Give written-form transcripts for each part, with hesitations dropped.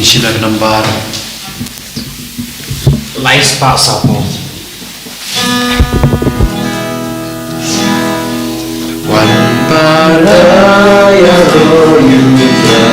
Silag number life spark sapo one Paraya Royutrai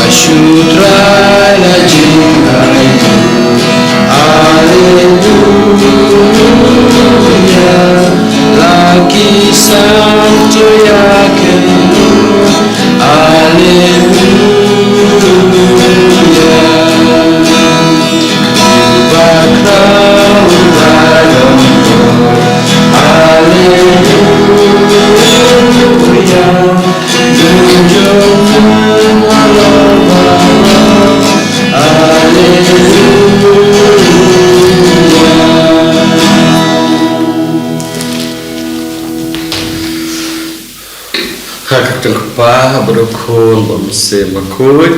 Ashutrai la jingai Hallelujah Laki santo yakin Pa berukun bamse makut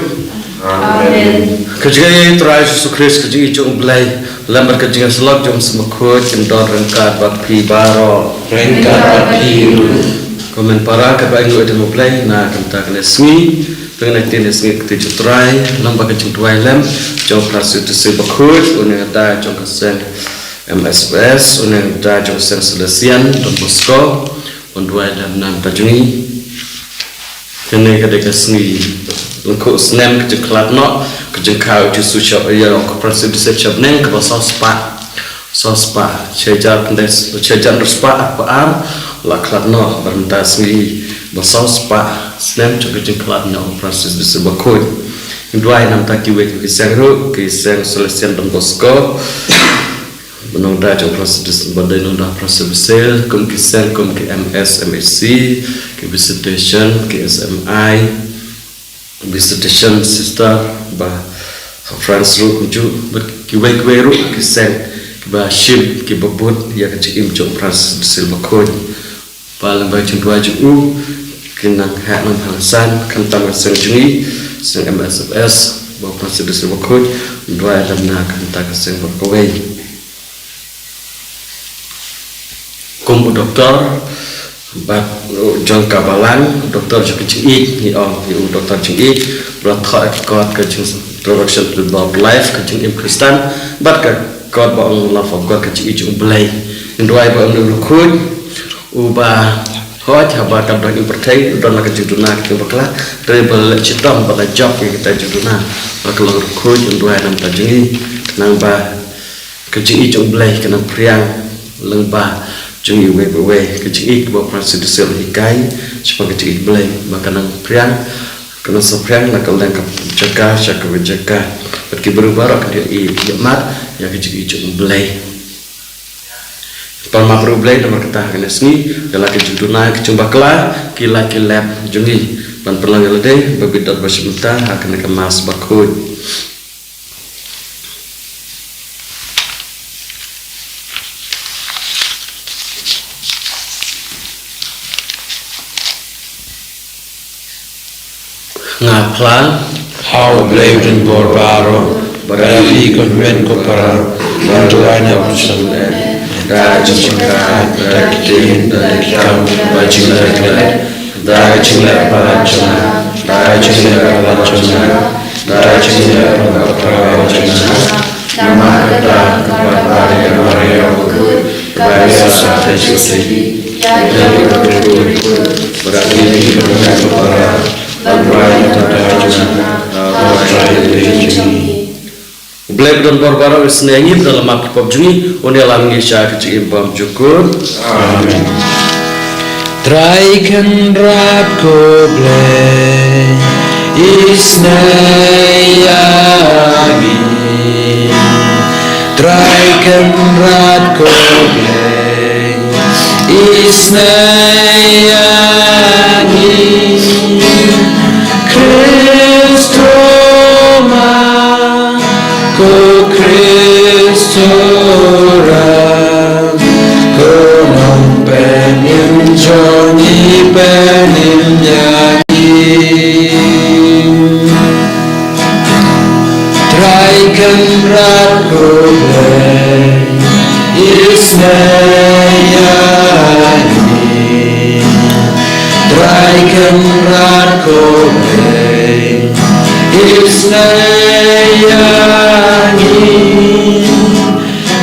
Amen. Kerja terakhir Yesus Kristus kerja itu belai lambat kerja selok jom semakut kendor rengkat bapi baro rengkat bapi komen para kebaik itu mulai na kenta kena smi pengen nanti smi kerja terakhir lambat kerja tuai lem jom prasut semakut unih ada jom kesen MSBS unih ada jom kesen Selesian Don Bosco unduai lem nam tajungi kene kadang seni untuk senam kerja kelab nak kerja kau tu susah ya aku perlu disebut neng ke bahasa sospa cejar pendes cejar sospa apa am lah kelab nak berentah seni bahasa sospa senam kerja kelab nak perlu disebut kod dua enam taki wek kisah Selesian Don Bosco menong dah jauh proses disebut nong proses besar kum kisah kum ke MS MSc ke visitation ke SMI visitation sister bah France ru kuju kiwai ru kisah ke bah ship ke babut ya ke im jauh proses disebut kod paling baik dua ju kenang hak nong halasan kentang senjungi seng MSFS bah proses disebut kod dua dalam nak kentang seng berkawai kum doktor bat jang kabalan doktor je kecik ni doktor cik berat kot ke production to the life ke im Kristen bat ke kot ba Allah for god kecik belai ndoi ba ndu khut uba hot haba tam dak impertai don nak juduna ke bakla treble citom ba job ke kita juduna bakla khut ndoi nam tajingi nang ba kecik belai kenang priang lengba chung iwe kecik bawa proses disel hikai supaya kecik belai makanan priang kena sepriang nak kalau yang jaga pergi berubah dia mat ya kecik belai palma belai nomor kita kena sini dalam kecik tunai kecumba kelah kila jungi pan perlang lede berbeda bersebentar akan kemas bakut ngaplan how blade and borbaro barafi konven ko para bantuana usul da jingka praktin da kam bajinga da jingla palachana da jingla palachana namakata kabari mario kabaya sa tejisi jadi berarti konven ko para Black dan Barbara bersenangi dalam makhluk pabjungi, oni alam ngisah kecil imbam jukur. Amin. Traikan ratko blay isnayagi. Traikan ratko blay isnayagi. Traikan ratku blei Isnayani Traikan ratku blei Isnayani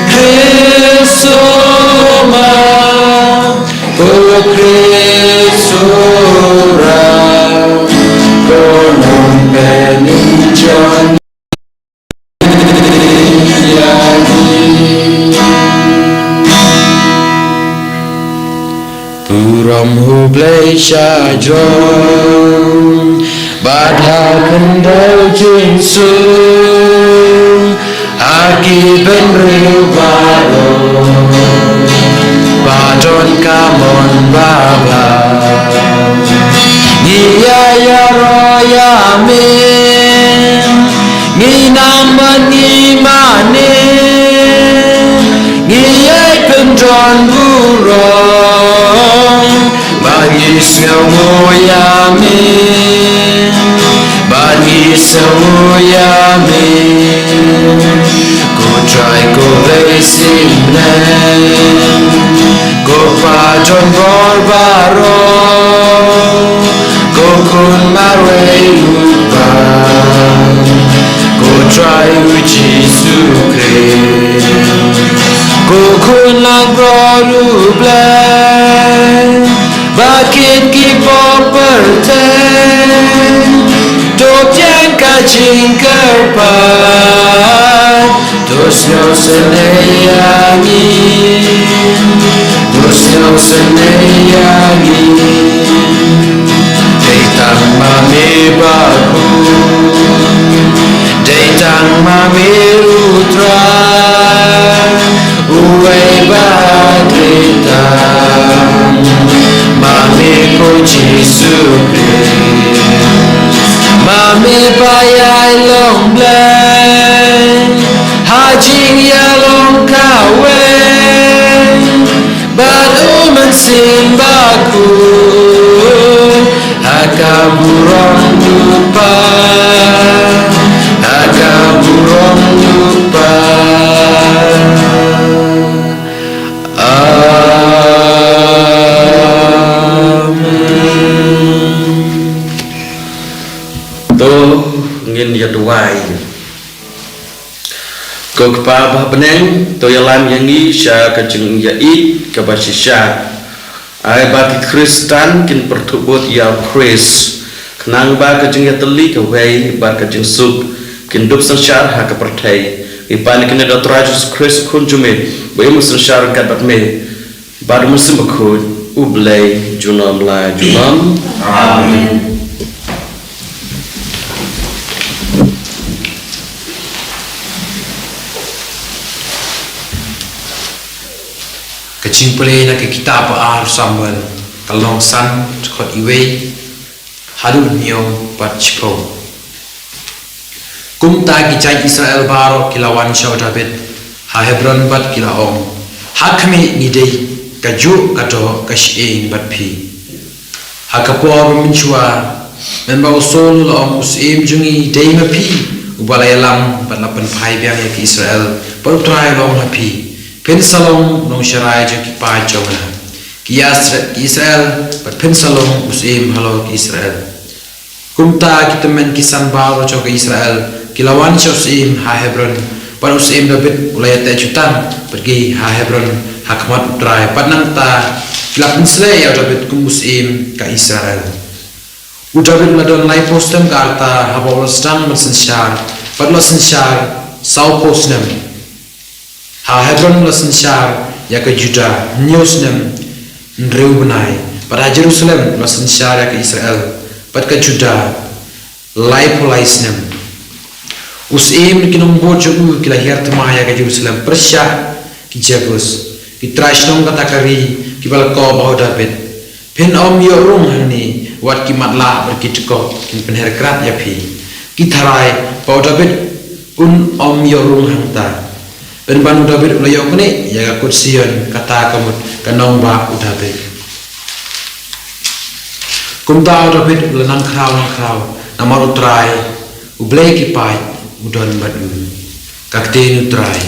Krisoma O Krisura Konon peninjani Puram hublai syajron Badha kendau jinsung Aki benriu barong Badon kamon babla Ngiya ya royamin Nginaman ngimane Ngiyai pendron burong Bagi semuyamin Bagi semuyamin Ku try ku lesinen Ku pajon borbarong Ku kun marway lupang Ku try uji sukre Ku kun lang brodu blay Bakit ki poperten Dop yang kacing kerpan Dosnya senayangin Dosnya senayangin Datang mami baku Datang mami utra Uwe badritang Mami kunci sukri Mami bayai long bleng Hajing ya long kawen Baru mensin baku Haka burong lupa Haka burong lupa Ngin ya duai Ko kpa bah beneng to yalam yangi sya kajeng ya it ka basisya ai ba ki Kristan kin pertubut ya Chris kenang ba kajeng ya teli ka wei ba kajeng suk kin dup sansyar ha ka pertai ipan kin da trajus Chris kunjume ba yum sansyar ka bat me ba dum sim khud ublay junam la junam Amen. Kacing pelai nak kita apa ar sambal kalong san khot iwei hadu nyo pat chipo kumta ki chai Israel baro kilawan shaw David ha Hebron bat kilaong hakme ni dei kaju kato kashi bat phi ha kapor minchua memba usol om usim jungi dei ma phi ubalai lam bat lapan phai biang ki Israel par trai long ha phi pen salong nong sharai je ki pa chona ki Israel pat pen salong usim halo ki Israel kumta kitamen kisan baro cho ki Israel kilawan cho usim ha Hebron par usim David ulai ta chutan pergi ha Hebron hakmat utrai panang ta kilap insle ya David kum usim ka Israel David ladon lai postem karta habol stang mensensyar pat lo sensyar sau postem ha Hebron lasan syar ya ke Juda Nyusnem nreu benai pada Jerusalem lasan syar ya ke Israel pada ke Juda lai polaisnem usim kinum bojo kila hertma ya ke Jerusalem persya ki Jebus ki trashnong kata kari ki balko bahu David pen om yo rung hani wat ki matla berkitko kin penher krat ya pi ki tharai bahu David un om yo rung hangta Ben banu David ulayok ni ya kut Sion kata kamut kanong ba David kumta David ulanang kraw namar utrai ublay ki pai udon badu kakte nutrai.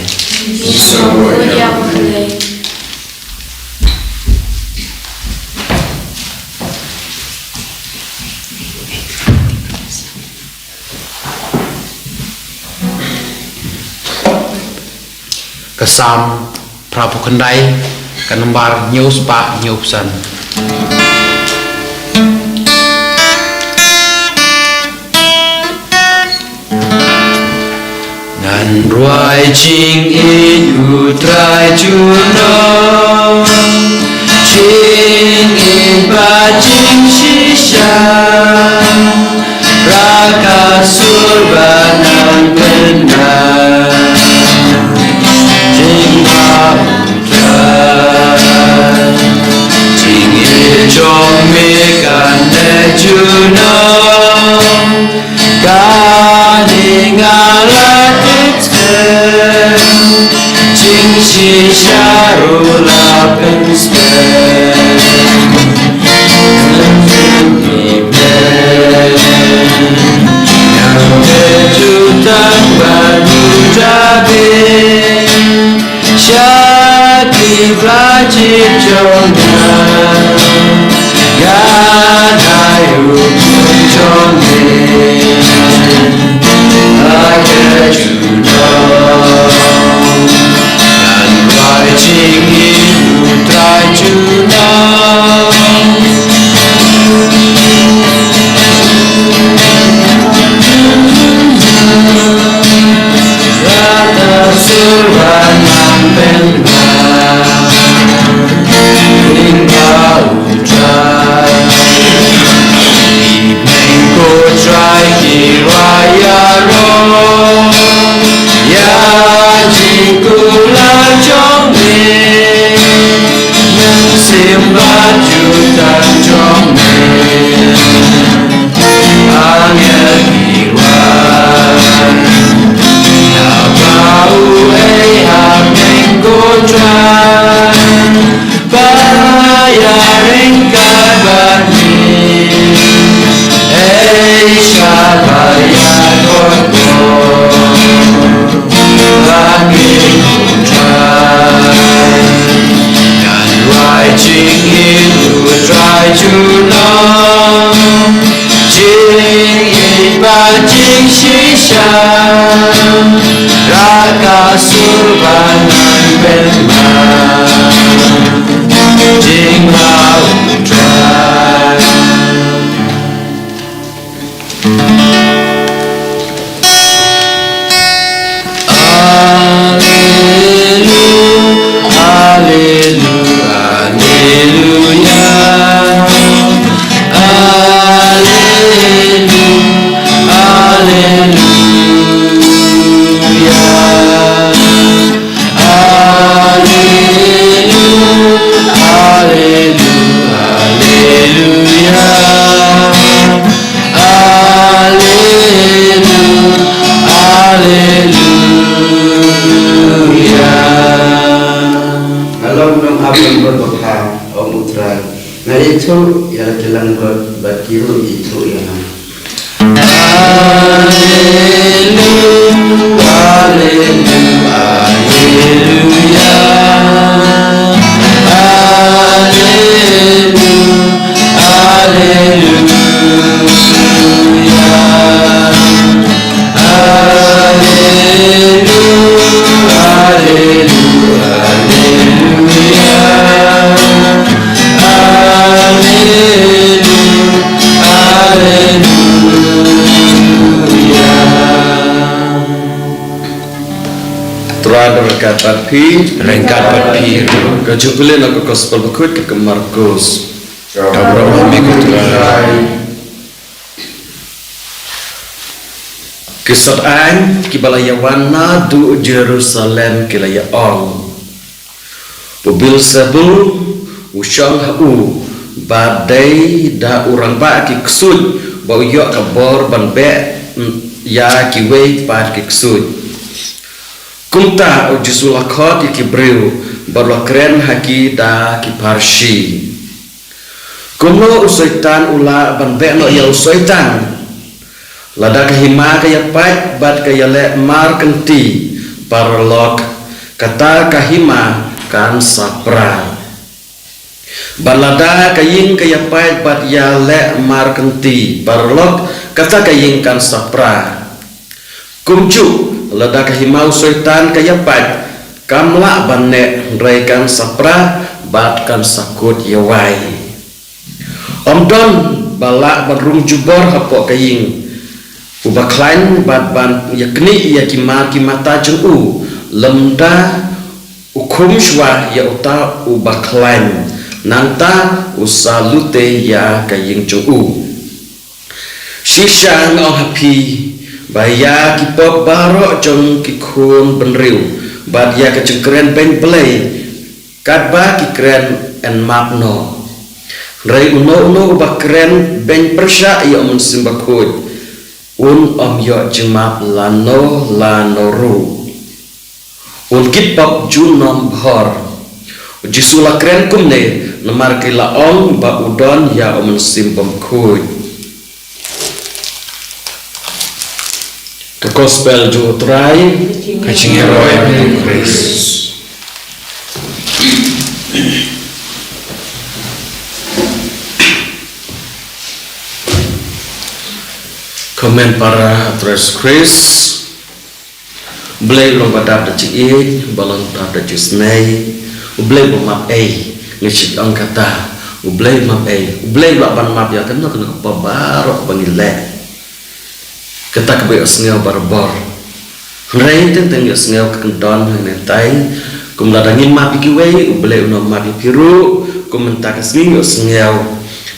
Kesam prapukandai kanembar nyus pa nyupsan. Ngan ruai ching in utrai juno, ching in ba ching shisha, raka surbanan benar. Trong mi can de juno gani ngala tikste ching shi sharula penste yang jutang banu jabe Shakti Vrajit Jona Yadayu Jone Agajuna Nan Vrajit Utrajuna Rata Survanam Benma Lingga Utrai Evening Kotrai Kiraya Ro Yajikula Jomne Yang Simba Jutan Jomne Angel Kiwan Nabau Evening Kotrai Bayaring kabani Shalaya Kotko Langit Utrai Dan Wai Ching In Utrai Juno Ching In Ba Ching Shisha Raka Surbanan Benma Jing Ma Utrai Itu ialah jalan God berkiru itu yang Rengkat Patpi Kajupilin aku Gospel Bakut ke Markus Kabraham Mikuturai Kisat Ang Kibalayawana Du Jerusalem Kilaya Ong Pubil Sebul Usyang Hau Badai Da Urang Ba Kiksud Bau Yok Kabor Ban Be Ya Kiwei Pad Kiksud Kunta ujisulakot ikibriu barwakren haki da kiparshi. Kuno usaitan ula banbeno ya usaitan. Lada kahima kaya pat bat kaya le mar kenti paralog kata kahima kan sapra balada kaying kayapai bat ya le markenti paralog kata kaying kan sapra kumcu lada kahimau syaitan kayapai kamla banne raikan sapra bat kan sakut yawai omdon balak barung jubor hapok kaying ubaklain bat ban yakni yakimata jeng'u lemda ukum shwa ya uta ubaklain nanta usalute ya kaying jeng'u shisha ngong happy baya kipop barok jong kikun benriu bat ya kecengkeren ben play kadba kikren en mapno rai uno ubakren ben persya ya mun simbakut om yo jemap lano ru kit pop junom bhor jisula kren kumne namar kila ong ba udon ya om simbam khoi ke gospel ju trai kachingero em Chris komen para tres Chris blay long badap da chi balon tap da jusnei blay bo map ngechit ang kata blay map blay la ban map ya kan no pa baro bangile kata ke osngel barbor rain ten osngel kan don ne tai kum la dangin map ki we blay no map piru kum mentak sing osngel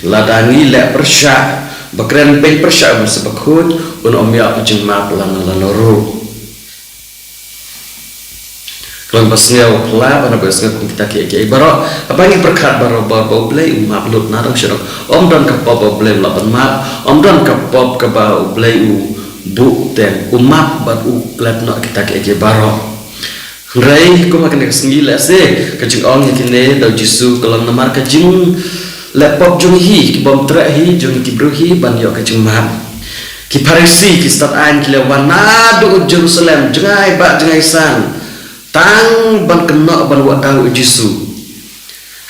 la dangi le persya bakren ben persya sebakut om ya jeng map lanoru kalau pasngel kla bana pasngel kita ke baro apa ni perkat baro bau play map lut narang syarok om don ka pop play laban map om don ka pop ka bau play bu ten map bat plat no kita ke baro rai ko makan ke sengila se kajing ong kine dau jisu kalau namar ka jing laptop jung hi ki bom tra hi jung ki bro hi ban yo ka jung map ki parisi ki start an ki lewan na do Jerusalem jengai ba jengai san tang ban kena ban wa tahu jisu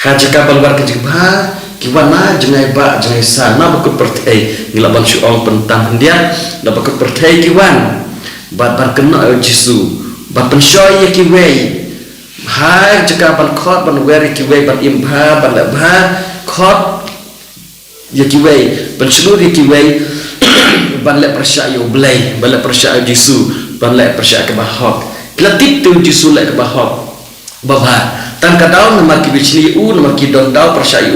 ha jaka ban war ka jing ba ki wana jengai ba jengai san na bakut pertai ngila ban syu ong pentam hendia na bakut pertai ki wan ban kena jisu ban penshoy ki wei ha jaka ban khot ban weri ki wei ban imba ban labha khot yakiwei penseluruh yakiwei ban le persya yo blay ban le persya jisu ban le persya ke bahok klatik tu jisu le ke bahok baba tan ka daun nama ki bichni nama ki don daw persya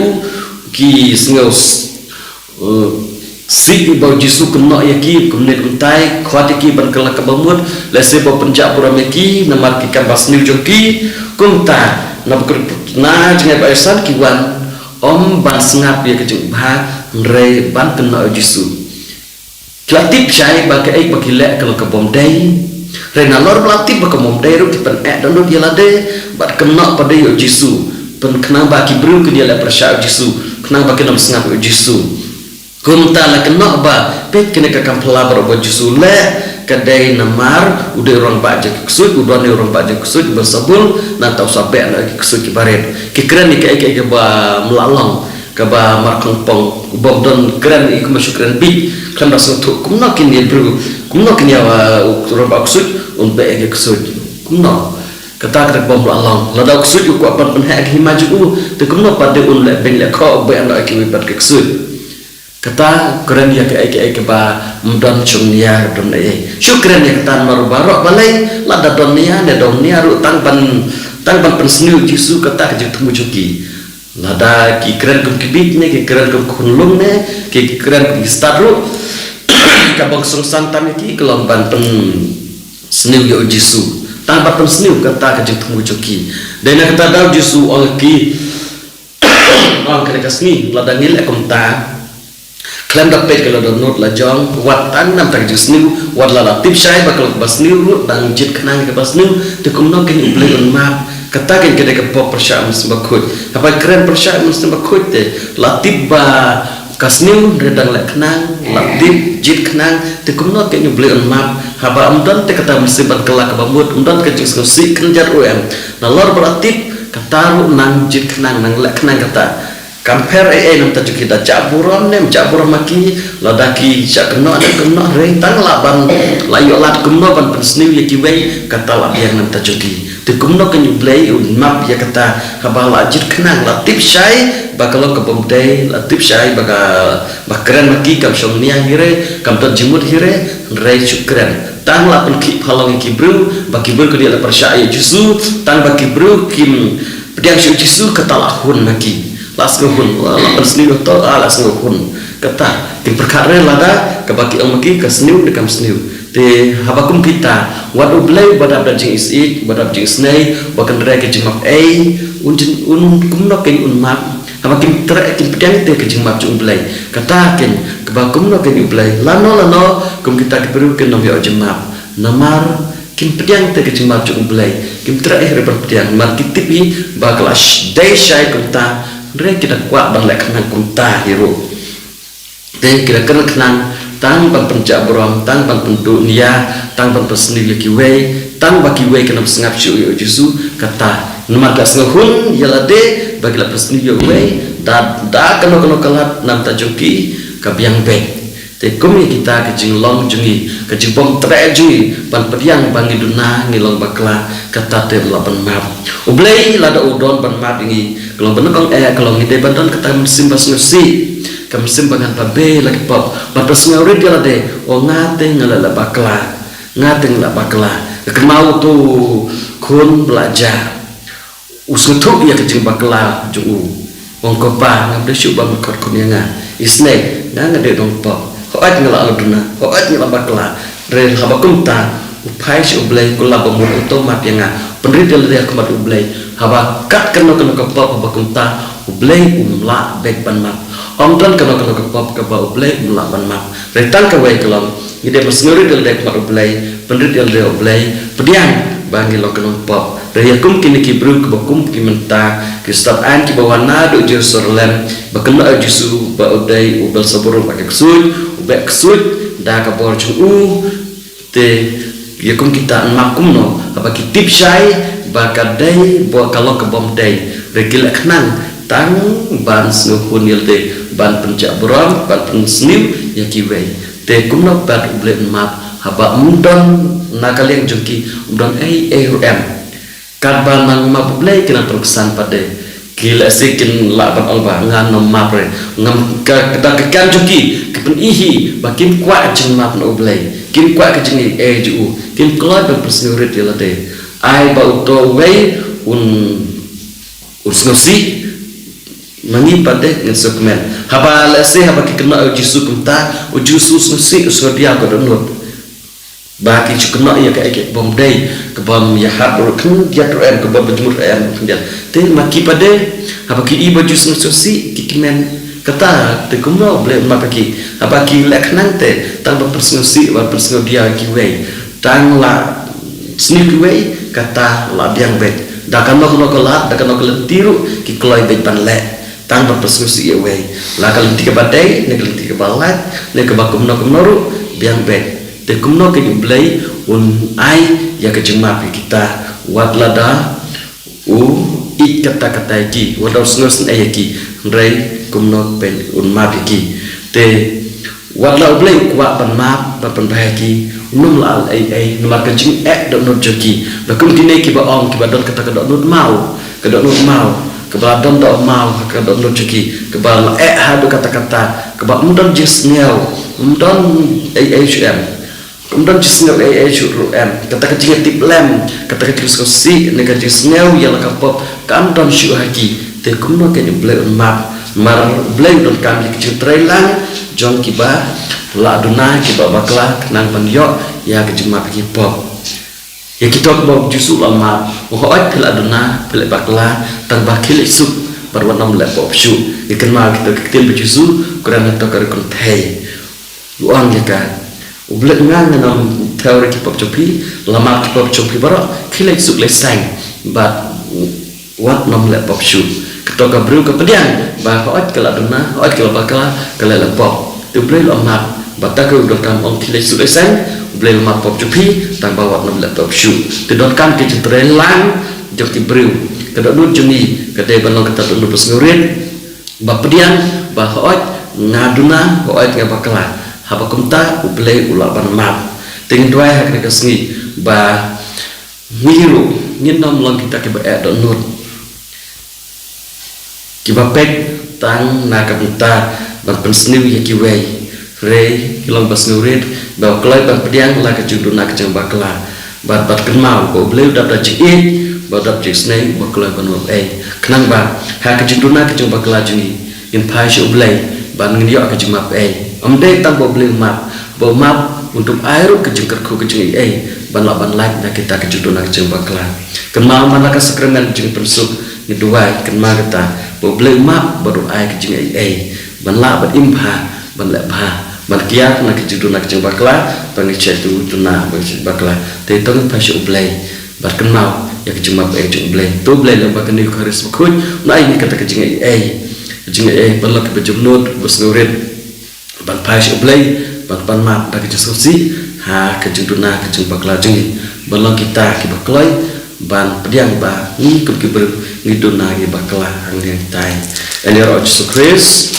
ki sngos si bau jisu kena yaki kumne kuntai khot ki ban kala ke bamut le se bo penjak pura meki nama ki kan basniu joki kunta na na jengai ba esan ki wan om ban sengap ya kejung bah re ban kena jisu klatip syai ba ke ba kilek kalau ke bom dai re na lor klatip ba ke bom dai ru pen dan dia lade bat kena pada yo jisu pen kena ba ki bru ke dia la persya jisu kena ba kena sengap jisu kunta la kena ba pe kena ka kam pelabar ba jisu le kadai namar udah orang baca kusut udah orang baca kusut bersabul na tau sampai lagi kusut kibaret kekeren ni kayak ba melalong ke ba markong pong bom don keren ik masuk keren bi kan rasa tu kumno kin dia bro kumno kin ya orang baca kusut untuk kayak kusut kumno kata kata bom melalong lada kusut ku apa penhak himaju tu kumno pada un le ben le kau be anda ki bat kusut kata keren dia ke ba mudon chungnia don ai syukran ya kata marbarok balai lada donia ne donia ru tang ban pensniu jisu kata ke temu joki lada ki keren kum kibit ne ki keren kum khunlung ne ki keren kum staru ka bang sungsang tam ki kelom ban pen sniu yo jisu tang ban pensniu kata ke temu joki dan kata dau jisu ol ki kena kasni lada ngil akum ta klaim dapat kalau download la jong watan nam tak jusniu wat la tip syai bakal basniu ru dan jit kenang ke basniu te kumno ken ublay on map kata ken kede ke pop persya musbakut apa keren persya musbakut te la tip ba kasniu redang lek kenang latip jit kenang te kumno ke nyuble on map haba amdan te kata mesibat kelak kabamut amdan ke jing skosi kenjar UM na lor beratip kataru nang jit kenang nang lek kenang kata compare nam ta kita caburon nem caburon maki ladaki cak keno ada keno rentang laban layo lat kumno ban persniu ye kiwei kata la yang nam ta juki te kumno ke nyuble on map ya kata haba la jit kenang latip syai bakalo kebomdei latip syai bakran maki kam somnia hire kam tot jimut hire rei syukran tang la pen ki phalong ki bru baki bru ke dia la persyai jusu tang baki bru kim pediang syu jusu kata lahun maki las ngehun la persniu to alas ngehun kata tim perkara lada ke baki maki ke sniu dekam sniu te habakum kita wat ublei badap dan jing isi badap jing snei bakan rei ke jimap un kumno ken un map habakim terak kim pedang te ke jingmap jung blai kata ken kebakum no ken blai lano kum kita keperu ken no yo jingmap namar kim pedang te ke jingmap jung blai kim terak re pedang mar kitipi baklas dai syai kunta re kita kuat ban lek nang kunta hero te kira kena kenang tang ban pencak brom tang ban dunia tang ban persni leki wei tang baki wei kena sengap syu yo jusu kata nama gas ngehun yalade bagi la persni yo wei da kena kalat nam ta joki kabiang be te kumi kita kejing long jungi kejing bom tre jungi ban pediang bangi duna ngilong bakla kata te laban map ublei lada udon ban map ini kalau benekong kalau ngide bandan kata simbas ngesi kam simbangan pabe lagi pop batas ngaurit dia lade o ngate ngalala bakla kemau tu kun belajar usutuk ya kejing bakla juu wong kopa ngabde syuba mekot kunyanga isne ngade dong pop hoat ngala aluduna hoat ngala bakla re habakum ta upai syu blai kula bamur otomat yanga penridel dia kemat ublai haba kat kena kepop habakum ta ublai umla bek ban map omdan kena kepop ke ba ublai umla ban map retan ke wai kelom ide mesnguri del dek mar ublai penridel dia ublai pediang bangi lo kena pop reyakum kini kibru ke bakum kimenta kistab an ki bawana do jerusalem bakena ajusu ba udai ubal sabur pakai ksud da ka borju te yakum kita makum no apa kitip syai bakadai bo kalau ke bom dai regil kenang tang ban snuhun yelde ban pencak brom ban pensniu yakiwei te kumno bat uble map haba mundon nakaliang jungki undon am kadban nang map uble kena terkesan pada gila sikin laban alba ngan mapre ngam kita kekan jungki kepen ihi bakin kuat jeng map no uble kin kuat ke jeng ju kin kloy ban pensniu rit yelde ai ba uto wei un usnosi mangi pada ngesukmen haba lese haba kena ujisu kumta ujisu usnosi usrodia ko donot baki cukna ya ke bom dai ke bom ya habur kan dia tren ke bom jumur am dia te maki pada haba ki iba jus usnosi kikmen kata te kumno ble mapaki haba ki leknang te tang persnosi wa persnodia ki wei tang la sneak wei kata labiang bet dakan no kelat dakan no kelentiru ki kloy bet ban le tang berpersekusi away la kal tiga badai ne kal tiga balat ne ke bakum no kumnoru biang bet te kumno ke blai un ai ya ke jema kita wat lada u ik kata ki wadaw snus ayaki rei kumno ben un mapiki te wat la blai kwa ban map ba ban bahaki num la ai numar ke jing do not joki bakum kine ki ba ong ki ba don kata do not mau ke do not mau kebal don do mau ke don no ceki kebal hadu kata-kata kebal mudon jis ngel mudon AHM mudon jis ngel AHM kata kecil tip lem kata kecil skosi nega jis ngel ya la kapop kam don syu haki te kumno ke blai map mar blai don kam kecil trailang jon kiba la aduna kiba bakla nang panyo ya kejema pop ya kita bawa jusu lama hoat pela dona pela bakla tang bakil isuk berwarna melek opsu ikan mal kita ketil berjusu kurang atau kerikun teh luang ya kan ublek ngan nam teori kipop copi lama kipop copi barak kilek isuk lesang but what nam melek opsu to ka bru ka pedian ba hoat kala duna hoat kala bakala kala lepok tu boleh lemap batak ke udah kam om kilai sudesen boleh lemap pop jupi tan bawa nam laptop shoe tu dot kam ke centre lang jok ti bru ke dot dun juni ke te banong kata dun pas ngurit ba pedian ba hoat ngaduna hoat ke bakala haba kumta boleh ulah ban map ting dua hak ne kasngi ba miru nginom long kita ke ba dot nur kiba pek tang na kapita ban pensniu ya kiwei re kilong bas ngurit ba klai ban pediang la ka judu na ka jang bakla ba bat kenmau ko bleu dap da jik ba dap jik snei ba klai ban wa knang ba ha ka judu na ka jang bakla jungi in pai shu blai ban ngi yo ka jang map amde tang ba bleu map ba map untuk air ke jang kerku ke jang ban la ban like na kita ka judu na ka jang bakla kenmau man la ka sakramen jang pensuk ni duai kenma kata ba bleu map baru ai ka jang ban la ban impa ban la ba ban kiat na ke judu na ke jang bakla ban ni chetu tuna ba bakla te tong pa shu blai ba kenmau ya ke jang map jang blai to blai la ba kan ni kharis khut na ini kata ke jang ban la ke bejum not bus ngurit ban pa shu blai ban map da ke jusi ha ke judu na ke jang bakla jang ban la kita ke baklai ban pediang ba ni ke ber ni dona ke bakla hang yang tai and your Jesus Christ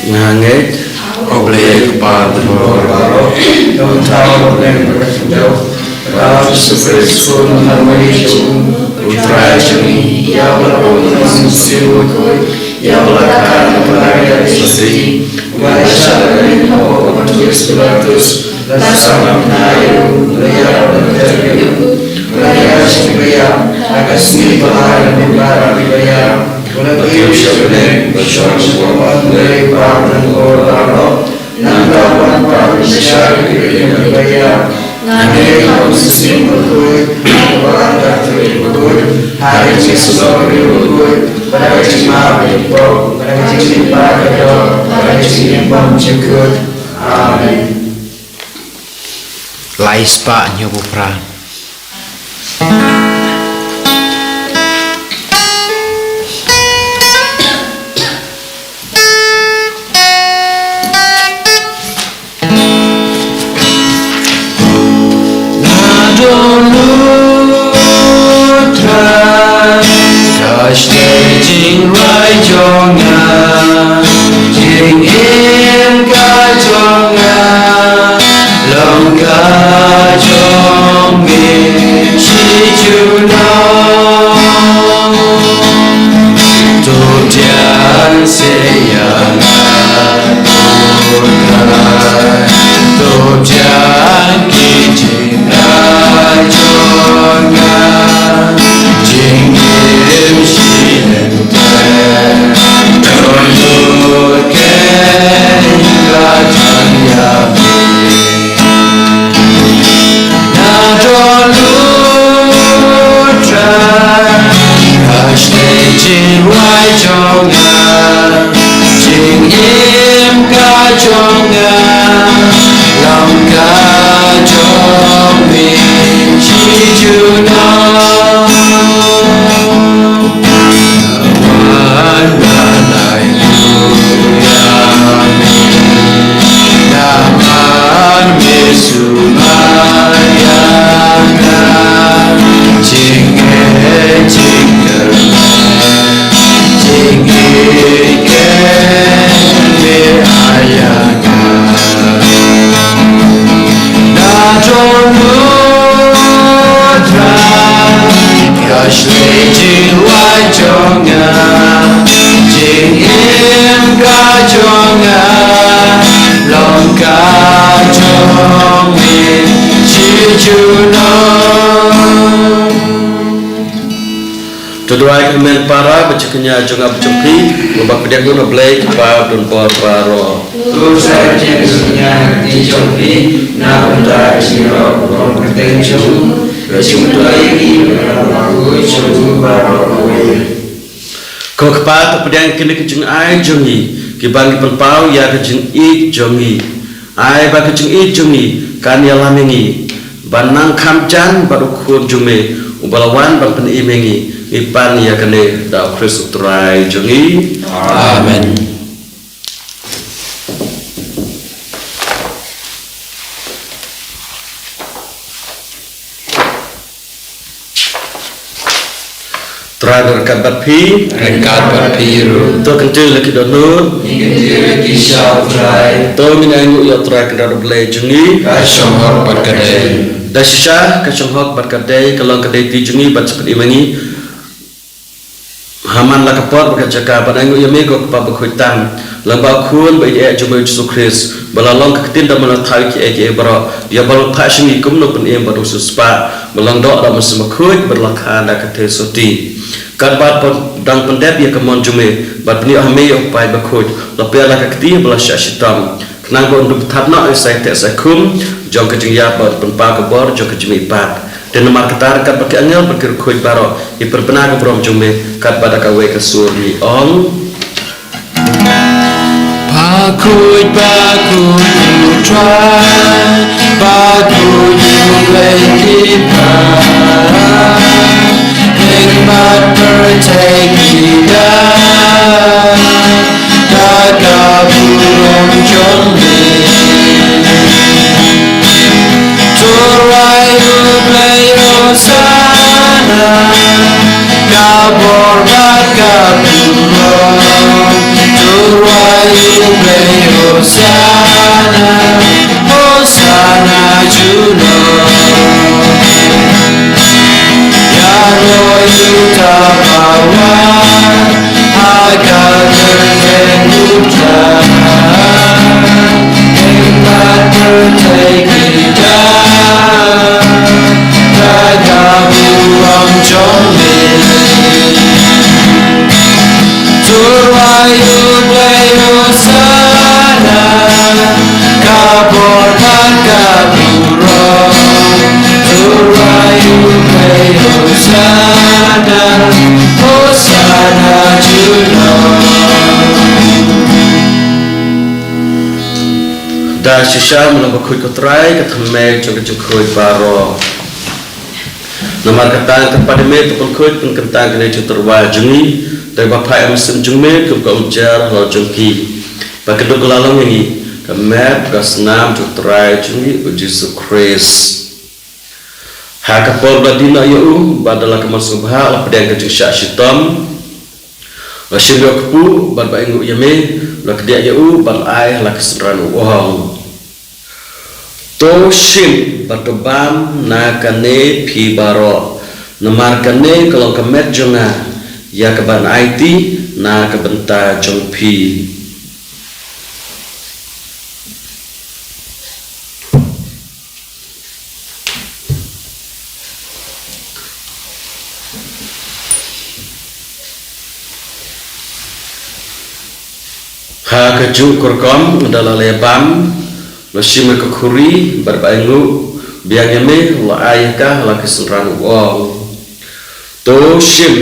nganget Oblek pada boro Don't tell them Rau Sufres Kun Harmonichu Utrajuni Yawla Musim Yawla Kan Paraya Sisi Vaisharin Ho Mantus Pilatus Lasanam Nayu Laya Terbiu Laya Shimriya Agasni Bahaya Nubara Vivaya Bagiu Shabune Bashar Suwamat Lay Paman Goraro Nandawan Paman Shari Vivaya Nangay Musim Bukut Wala Tui Bukut Hari Chisori Bukut Pada Cima Bipo Pada Cima Kado Pada Cima Cukut Amen Lais pa nyobo pra Jing rai jonga Jing im ka jonga Long ka jong mi Chi chu jonga long ka jong chi juno Tuduai kemen para bercaknya jonga bercumpi Mbak pedek guna blake pa dun por paro Tu saya jenisnya di jompi na untuk siro berteng jom berjumpa lagi berlaku jom baru Kau kepat pedang kini kejung ai jongi Kibang penpau ya kejung I jongi Ai ba kejung I jongi kan ya lamengi Banang kamjan baru kun jume Ubalawan bang pen imengi Ipan ya kene da Kristus terai jongi Amen. Terakhir kabar pi Rekat berpiru. To kentil lagi donut ingin kisah berai To minangu ya terakhir kada boleh jongi Kasyong berkedai. Dasya kasyonghok berkadai kalau kadai tijungi bat seperti imengi Haman la kapor berkacaka panangu yame ko pa bakhutam lamba khun bai e jume Yesus Christ balalong ketin da manathai ki e baro ya balo phashmi kumno pen em baro suspa balang do da masma khut berlakha da kathe soti kan bat pon dang pendep ya kemon jume bat ni hame yo pai bakhut la pe la kakti bala shashitam kenang ko ndu thatna sai te sa kum jong kejing ya bat pen pa ka bor jong kejimi pat dan nomor ketar kat pakai angel berkir kuih baro hiperpena ke brom jume kat pada kawe ke suri ong Pakut you try Pakut you play Hikmat bertekida Dagaburung jombi Turai play Osana Kabor Bagapuro Turai play Osana Osana Juno Yaro Yutabawan Agar terkenduta Hikmat bertekida Dagaburung jombi Turayu Playosana Kabor Bagapurong Turayu Playosana Hosana Juno da shisha mula bakhuit ko trai ka thamme jong kejing kuih baro nomor kata kepada me tu pun kuih pun kentang kene juterwa jungi dari bapai amusim jungme ke ujar lo jungki pakai dok lalang ini kemet kasnam jutrai jungi Yesus Christ hakapol badina yu badala kemasubha la pedang kejing syashitam Washibyo kupu bal baingu yame la kedia yu bal ai la kesran wong to shim batobam na kane pi baro namar kane kalau kemet jonga ya keban IT na kebenta jong pi ha keju kurkom adalah lebam Lashima kukuri berbaingu biangame la ayaka la kesenran wong to shim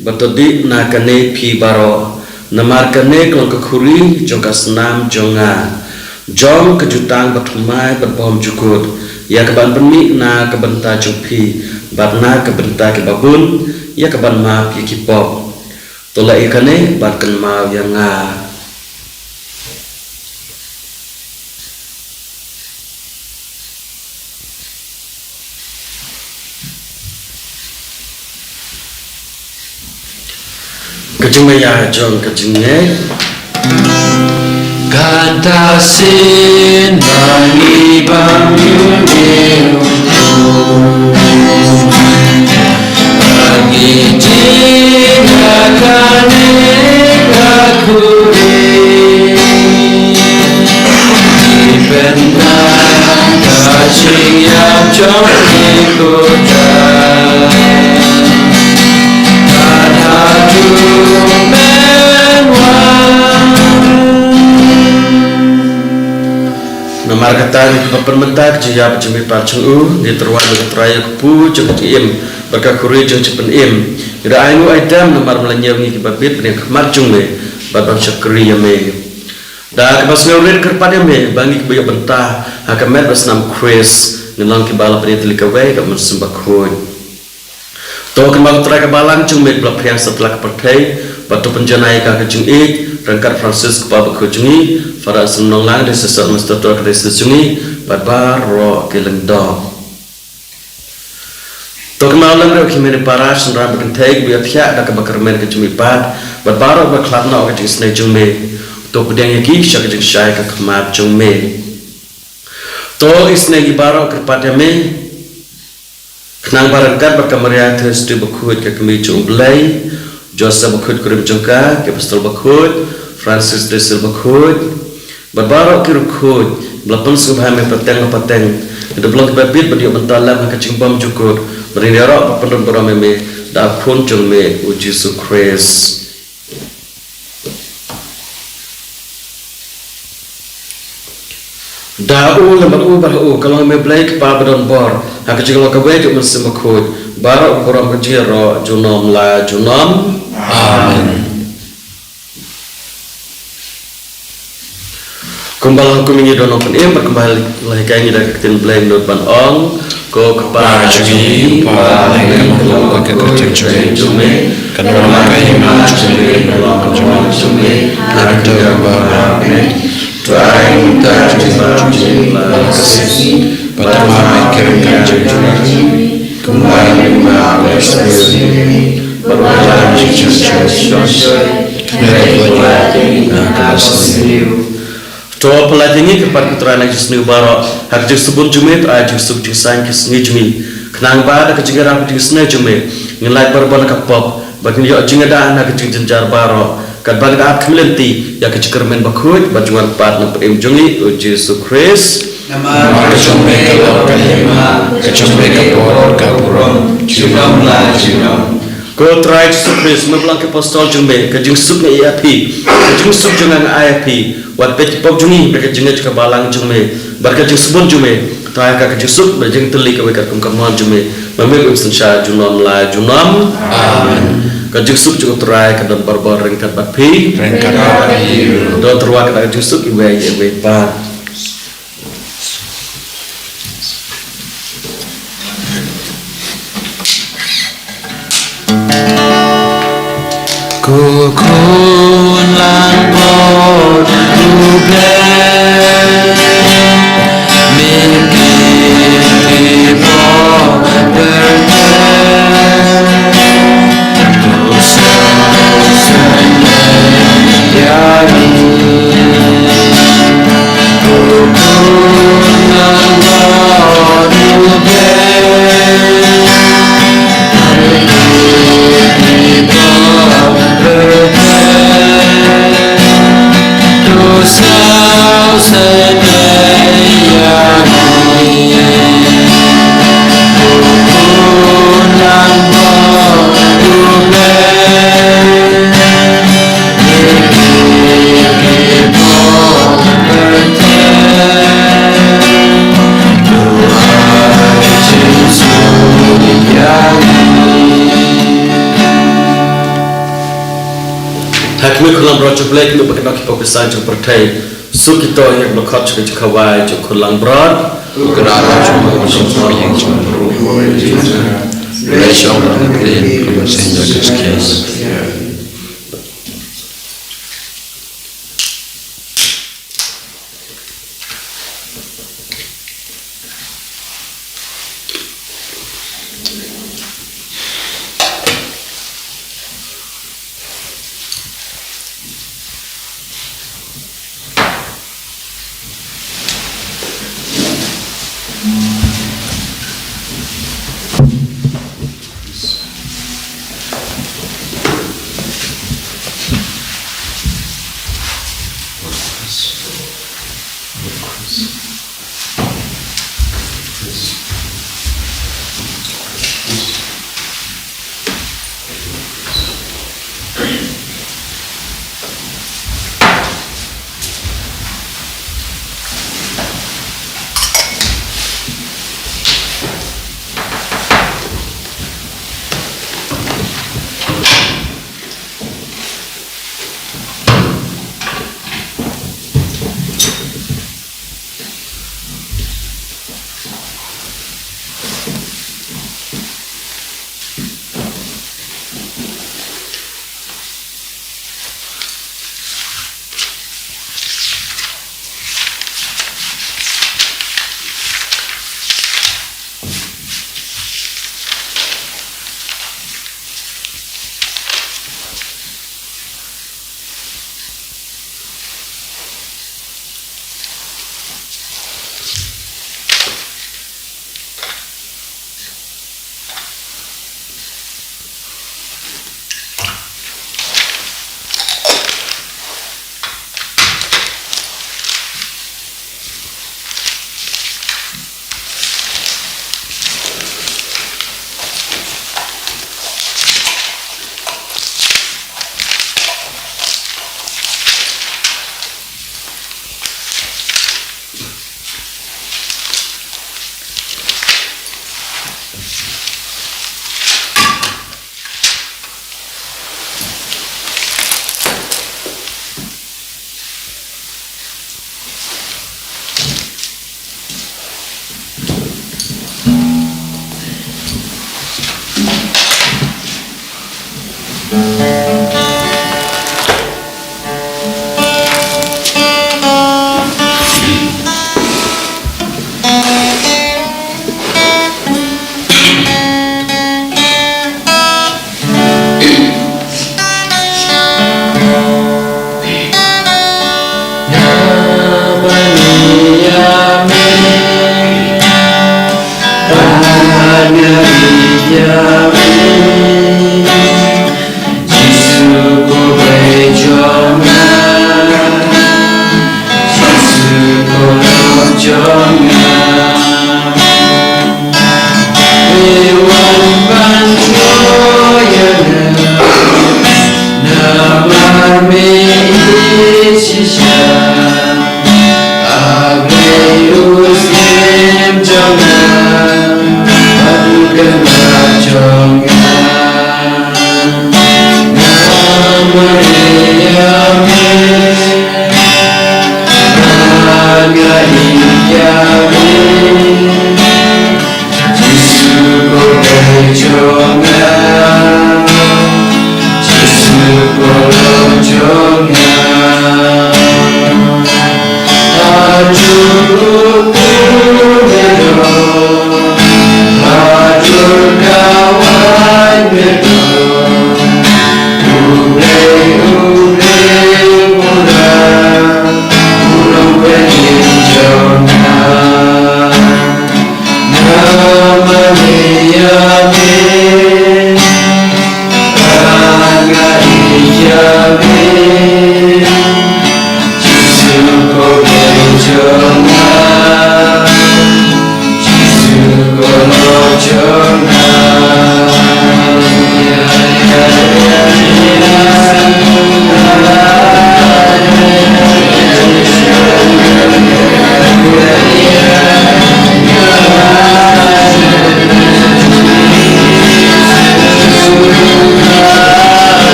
batodi na kane pi baro namar kane klong kukuri jong kasnam jonga jong kejutang batumai berbom jukut ya keban peni na kebenta jong pi barna kebenta kebabun ya keban ma pi kipop tola ikane batken ma yanga kejung ya jong kejungnya Kata sinangi banyu Bagi jika kane kakuri permentak jia berjumpa pacung di terwal berteraya kepu cukup im berkakuri cukup im. Ida ainu item nomor melanyau ni kibabit pening kemat jumbe babang syakri yame. Da kepas ngaurin kerpada me bangi kebaya bentah hakamet basnam Chris nilang kibala pening telikawe kat mensembakun. To kembang terai kebalang jumbe belak priang setelah kepertai batu penjanai kakak jungit rangkat Francis kepada kujungi Farah senang lang di sesat mustahil kedai sejungi barbar ro kelendong. To kemalang ro kimene para senram berkentai biar tiak dak kebakarmen kejumi pad barbar ro berklatna ok jing snai jungme to pedang yaki syak jing syai ka kemat jungme. To isnai gibaro kerpada me kenang barangkat berkamaria terus di bakut ke kemi jumblai Joseph bakut kurim jengka ke pastor bakut Francis Desil bakut barbarok kirukut belapun subhame pateng itu belum kebabit berdua bentalam ke cimbam cukur berini arok papandon berameme da pun jengme uji sukres da lembat baru kalau me black pa badon bor hak jenglo kawe juk mesim bakut barok kuram kejiro junom la junom amin. Kembali kumingi dono pun berkembali lagi kini dah ketin blame not ban ong ko kepala Jugi paling kalau ke kerja jume karena makai imam jume ada barang trying to kasih pada makai kerja jume kembali malas berjalan cuci to pelatihnya kepada keterangan jesni baro hak jesubun jumet a jesub jesan kesni jumi kenang pada kejengaran jesni jume nilai berbal kapop bagi yo jengada anak kejenjar baro kad bagi ap kemlenti ya kejekermen bakut bajuan pat na pem jungi Yesus Kristus nama jume kalau kalima kejume kapor kapurom junom la junom ko try Yesus Kristus mebelang ke apostol jume kejeng sub ni api kejeng sub jangan api wat peti pop jungi mereka jengat ke balang jume barka jeng sebun jume try ka kejeng sub berjeng teli ke wekat kumkamuan jume memang insya junom la junom amin kejeng sub juga try ke dan barbar rengkat bapi rengkat bapi do terwak ka kejeng sub iwe pa Kukun lampau duble Mungkin tiba dosa sendiri Kukun lampau duble Hakimi kulang brot black lu pakai nak fokusan je pertai su kita yang berkat je kawai je kulang brot kerana cuma musuh yang cuma relation dengan kemudian kesekian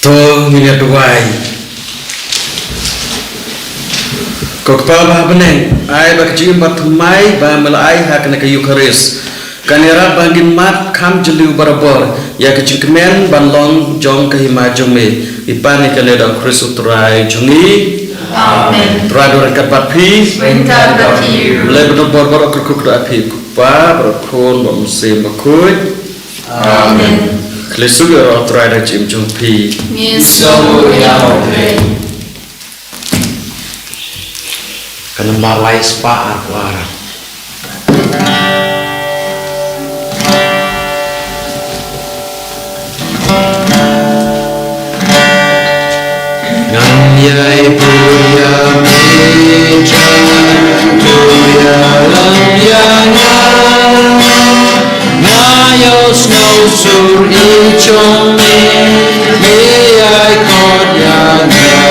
To minyak duai. Kok kepala beneng, ai bak cium bat mai ba melai hak nak Eucharis. Kanera bangin mat kam jeliu barabor ya kecikmen banlong jong kahima jome ipani kaleda Kristus trai jungi. Amen. Trador kapat pi. Winter bati. Lebih bor kukuk api kupa berkon bamse makut. Amen. Kristus ya trai dah cium jumpi. Miso Yahweh. Kana malai spa arwara. Nganyai puya meja tuya lamyanga ngayos nausur ichong me meyai kodyanga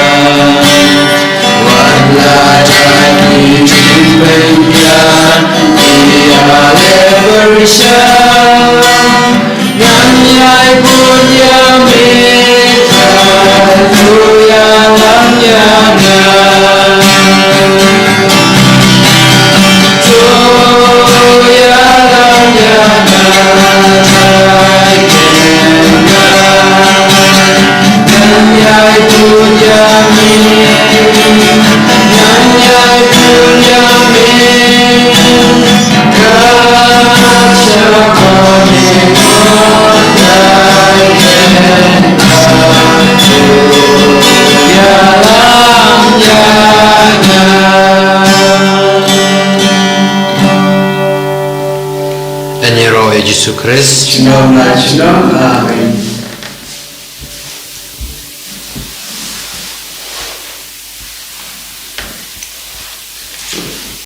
wala jani jimbengyan iya leberisha nganyai puya meja tuya lamyanga ya Jesus Christ. Amen.